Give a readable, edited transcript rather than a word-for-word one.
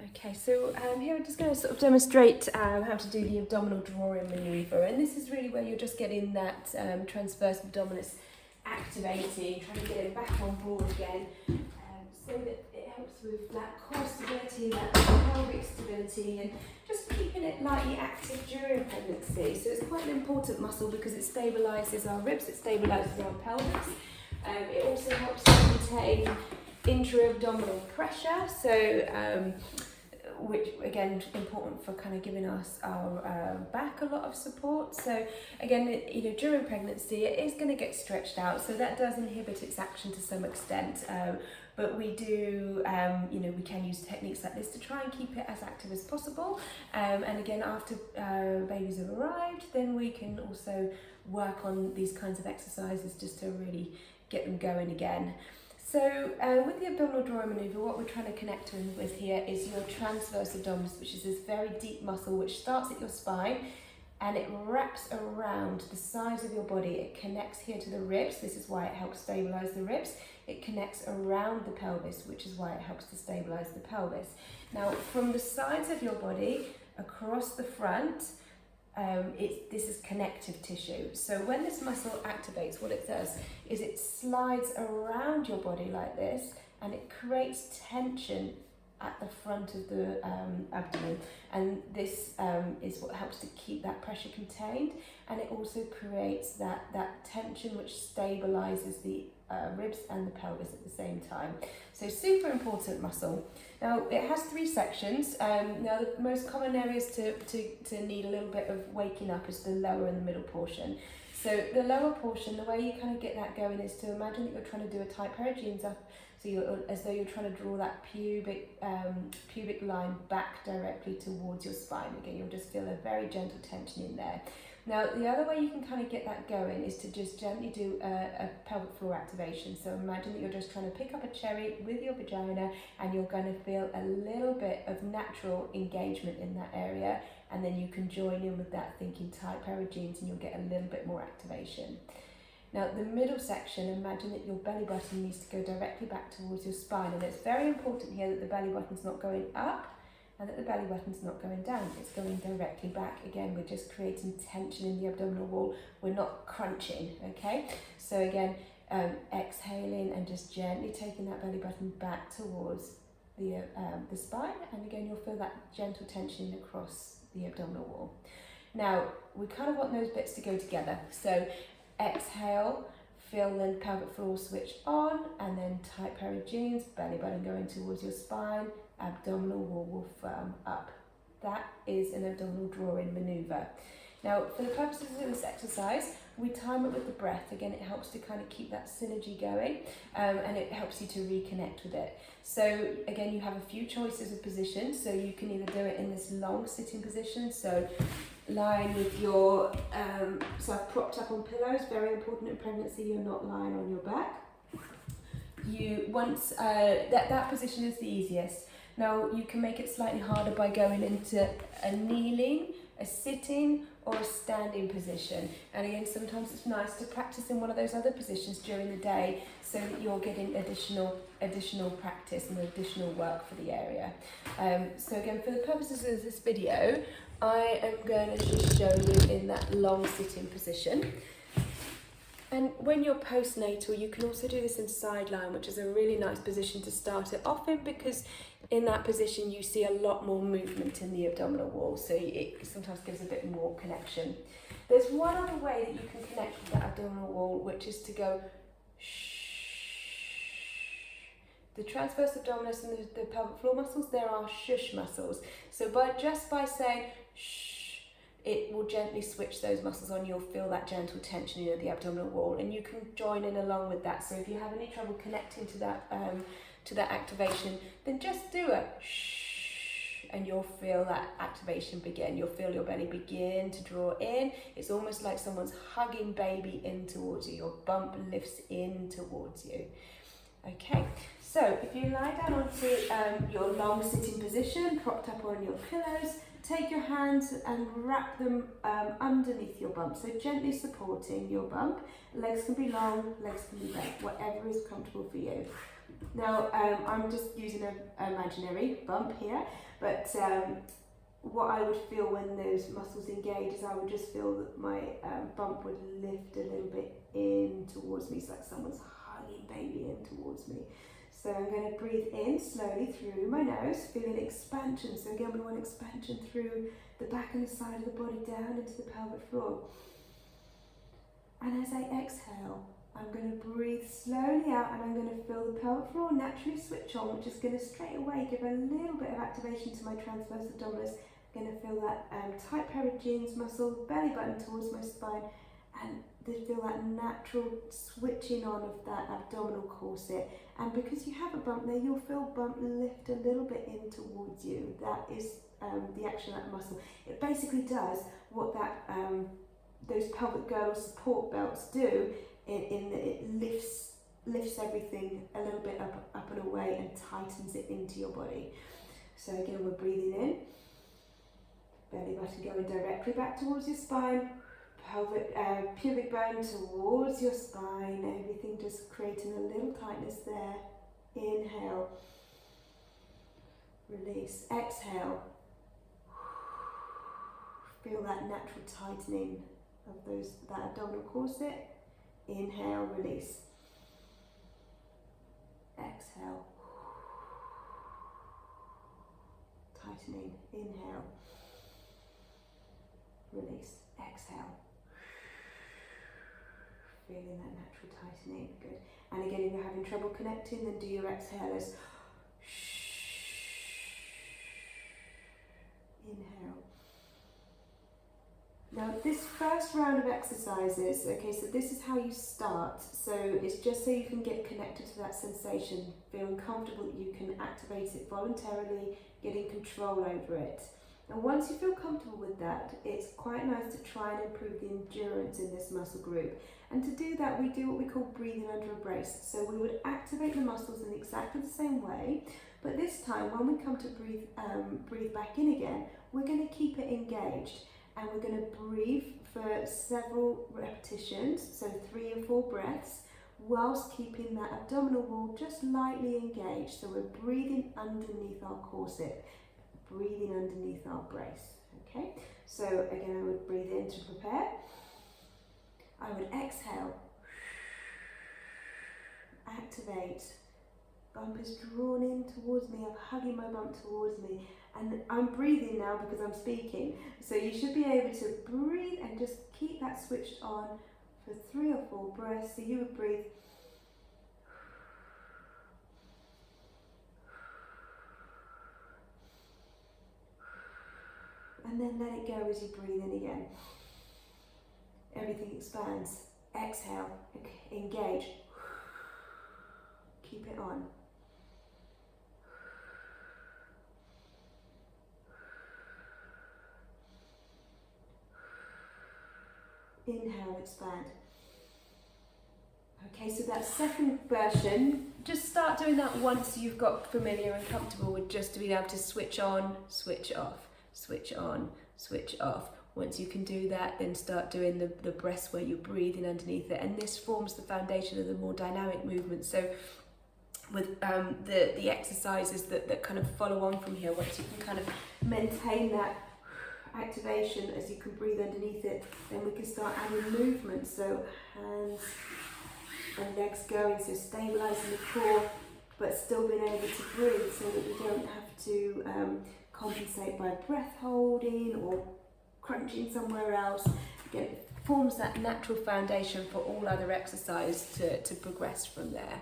Okay, so here I'm just going to sort of demonstrate how to do the abdominal draw-in manoeuvre, and this is really where you're just getting that transverse abdominis activating, trying to get it back on board again, so that it helps with that core stability, that pelvic stability, and just keeping it lightly active during pregnancy. So it's quite an important muscle because it stabilises our ribs, it stabilises our pelvis. It also helps to maintain intra-abdominal pressure, so which again important for kind of giving us our back a lot of support. So again, during pregnancy it is going to get stretched out, so that does inhibit its action to some extent, but we do we can use techniques like this to try and keep it as active as possible, and again, after babies have arrived, then we can also work on these kinds of exercises just to really get them going again. So with the abdominal draw-in manoeuvre, what we're trying to connect with here is your transverse abdominis, which is this very deep muscle which starts at your spine and it wraps around the sides of your body. It connects here to the ribs. This is why it helps stabilize the ribs. It connects around the pelvis, which is why it helps to stabilize the pelvis. Now, from the sides of your body across the front, this is connective tissue. So when this muscle activates, what it does is it slides around your body like this, and it creates tension at the front of the abdomen, and this is what helps to keep that pressure contained, and it also creates that tension which stabilizes the ribs and the pelvis at the same time. So super important muscle. Now it has 3 sections. Now the most common areas to need a little bit of waking up is the lower and the middle portion. So the lower portion, the way you kind of get that going is to imagine that you're trying to do a tight pair of jeans up, so as though you're trying to draw that pubic line back directly towards your spine. Again, you'll just feel a very gentle tension in there. Now, the other way you can kind of get that going is to just gently do a pelvic floor activation. So imagine that you're just trying to pick up a cherry with your vagina, and you're going to feel a little bit of natural engagement in that area, and then you can join in with that thinking tight pair of jeans, and you'll get a little bit more activation. Now, the middle section, imagine that your belly button needs to go directly back towards your spine, and it's very important here that the belly button's not going up and that the belly button's not going down, it's going directly back. Again, we're just creating tension in the abdominal wall, we're not crunching, okay? So again, exhaling and just gently taking that belly button back towards the spine, and again, you'll feel that gentle tension across the abdominal wall. Now, we kind of want those bits to go together, so exhale, feel the pelvic floor switch on, and then tight pair of jeans, belly button going towards your spine, abdominal wall will firm up. That is an abdominal draw-in manoeuvre. Now, for the purposes of this exercise, we time it with the breath. Again, it helps to kind of keep that synergy going, and it helps you to reconnect with it. So again, you have a few choices of positions. So you can either do it in this long sitting position, so lying with your self propped up on pillows. Very important in pregnancy, you're not lying on your back. That position is the easiest. Now, you can make it slightly harder by going into a kneeling, a sitting, or a standing position. And again, sometimes it's nice to practice in one of those other positions during the day, so that you're getting additional practice and additional work for the area. So again, for the purposes of this video, I am going to just show you in that long sitting position. And when you're postnatal, you can also do this in side lying, which is a really nice position to start it off in, because in that position you see a lot more movement in the abdominal wall, so it sometimes gives a bit more connection. There's one other way that you can connect with that abdominal wall, which is to go shh. The transverse abdominis and the pelvic floor muscles, there are shush muscles. So just by saying shh, it will gently switch those muscles on. You'll feel that gentle tension in the abdominal wall, and you can join in along with that. So if you have any trouble connecting to that activation, then just do a shh, and you'll feel that activation begin. You'll feel your belly begin to draw in. It's almost like someone's hugging baby in towards you. Your bump lifts in towards you. Okay, so if you lie down onto your long sitting position, propped up on your pillows, take your hands and wrap them underneath your bump, so gently supporting your bump. Legs can be long, legs can be bent, whatever is comfortable for you. Now I'm just using an imaginary bump here, but what I would feel when those muscles engage is I would just feel that my bump would lift a little bit in towards me. It's like someone's hugging baby in towards me. So I'm going to breathe in slowly through my nose, feeling expansion. So again, we want expansion through the back and the side of the body down into the pelvic floor. And as I exhale, I'm going to breathe slowly out and I'm going to feel the pelvic floor naturally switch on, which is going to straight away give a little bit of activation to my transverse abdominis. I'm going to feel that tight pair of jeans muscle, belly button towards my spine, and feel that natural switching on of that abdominal corset. And because you have a bump there, you'll feel bump lift a little bit in towards you. That is the action of that muscle. It basically does what that those pelvic girdle support belts do in that it lifts everything a little bit up and away and tightens it into your body. So again, we're breathing in, belly button going directly back towards your spine, pelvic pubic bone towards your spine, everything just creating a little tightness there. Inhale, release, exhale. Feel that natural tightening of that abdominal corset. Inhale, release. Exhale. Tightening. Inhale. Release. Exhale. Feeling that natural tightening. Good. And again, if you're having trouble connecting, then do your exhale as inhale. Now this first round of exercises, okay, so this is how you start. So it's just so you can get connected to that sensation, feeling comfortable that you can activate it voluntarily, getting control over it. And once you feel comfortable with that, it's quite nice to try and improve the endurance in this muscle group. And to do that, we do what we call breathing under a brace. So we would activate the muscles in exactly the same way, but this time when we come to breathe back in again, we're going to keep it engaged. And we're going to breathe for several repetitions, so 3 or 4 breaths, whilst keeping that abdominal wall just lightly engaged. So we're breathing underneath our corset, breathing underneath our brace. Okay, so again, I would breathe in to prepare. I would exhale, activate. Bump is drawn in towards me. I'm hugging my bump towards me. And I'm breathing now because I'm speaking. So you should be able to breathe and just keep that switched on for 3 or 4 breaths. So you would breathe. And then let it go as you breathe in again. Everything expands. Exhale, engage. Keep it on. Inhale, expand. Okay, so that second version, just start doing that once you've got familiar and comfortable with just being able to switch on, switch off, switch on, switch off. Once you can do that, then start doing the breaths where you're breathing underneath it, and this forms the foundation of the more dynamic movement. So with the exercises that kind of follow on from here, once you can kind of maintain that activation as you can breathe underneath it, then we can start adding movement. So hands and legs going, so stabilising the core but still being able to breathe so that we don't have to compensate by breath holding or crunching somewhere else. Again, it forms that natural foundation for all other exercise to progress from there.